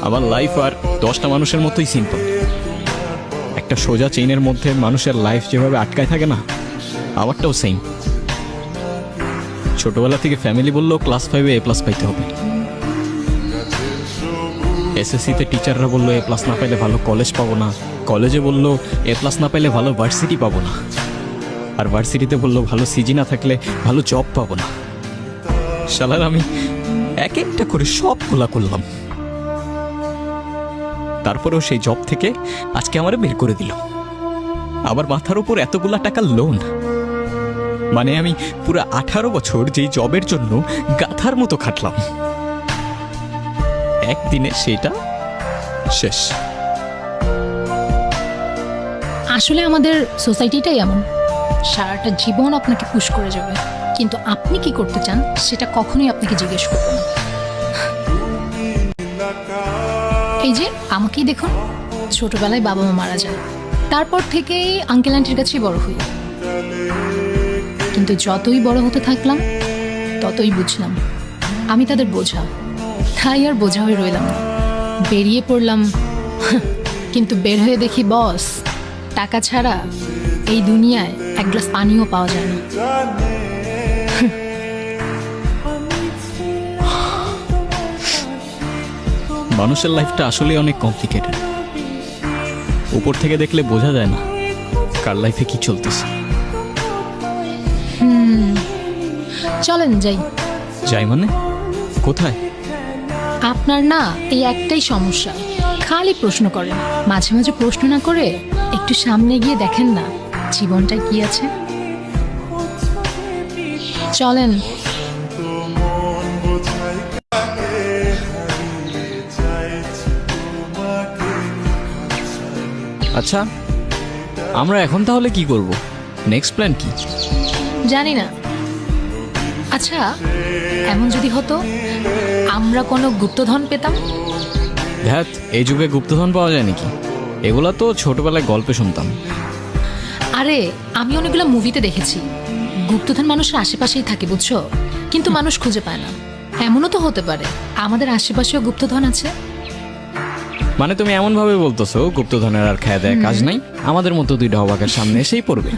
আমার লাইফ আর 10টা মানুষের মতোই সিম্পল। একটা সোজা চেইনের মধ্যে মানুষের লাইফ যেভাবে আটকায় থাকে না, আমারটাও সেম। ছোটবেলা থেকে ফ্যামিলি বললো ক্লাস 5-এ A+ পাইতে হবে। এসএসসিতে টিচাররা বললো A+ না পাইলে ভালো কলেজ পাবো না, কলেজে বললো A+ না পাইলে ভালো ভার্সিটি পাবো না, আর ভার্সিটিতে বললো ভালো সিজি না থাকলে ভালো জব পাবো না। শালার আমি এক একটা করে সবগুলা করলাম, তারপরেও সেই জব থেকে আজকে আমারে বের করে দিল। আমার মাথার উপর এতগুলা টাকা লোন, মানে আমি পুরো 18 বছর যেই জবের জন্য গাধার মতো খাটলাম, একদিনে সেটা শেষ। আসলে আমাদের সোসাইটিটাই এমন, সারাটা জীবন আপনাকে পুশ করে যাবে, কিন্তু আপনি কি করতে চান সেটা কখনোই আপনাকে জিজ্ঞেস করবে না। এই যে আমাকেই দেখুন, ছোটবেলায় বাবা মা মারা যায়, তারপর থেকেই আঙ্কেল আন্টির কাছেই বড় হই, কিন্তু যতই বড় হতে থাকলাম ততই বুঝলাম আমি তাদের বোঝা, তাই আর বোঝা হয়ে রইলাম না, বেরিয়ে পড়লাম। কিন্তু বের হয়ে দেখি বস, টাকা ছাড়া এই দুনিয়ায় এক গ্লাস পানিও পাওয়া যায় না। মানুষের লাইফটা আসলে অনেক কমপ্লিকেটেড, উপর থেকে দেখলে বোঝা যায় না কার লাইফে কি চলতেছে। চলেন যাই। যাই মানে কোথায়? আপনার না এই একটাই সমস্যা, খালি প্রশ্ন করেন, মাঝে মাঝে প্রশ্ন না করে একটু সামনে গিয়ে দেখেন না জীবনটায় কি আছে। চলেন। আচ্ছা, আমরা এখন তাহলে কি করব? নেক্সট প্ল্যান কি? জানি না। আচ্ছা, এমন যদি হতো আমরা কোনো গুপ্তধন পেতাম। ধ্যাত, এই যুগে গুপ্তধন পাওয়া যায় নাকি? এগুলা তো ছোটবেলায় গল্পে শুনতাম। আরে আমি অনেকগুলো মুভিতে দেখেছি, গুপ্তধন মানুষের আশেপাশেই থাকে বুঝছো, কিন্তু মানুষ খুঁজে পায় না। এমনও তো হতে পারে আমাদের আশেপাশেও গুপ্তধন আছে। মানে তুমি এমন ভাবে বলতেছো গুপ্তধনের আর খায় দেয় কাজ নাই, আমাদের মতো দুইটা অবাকের সামনে এসেই পড়বে।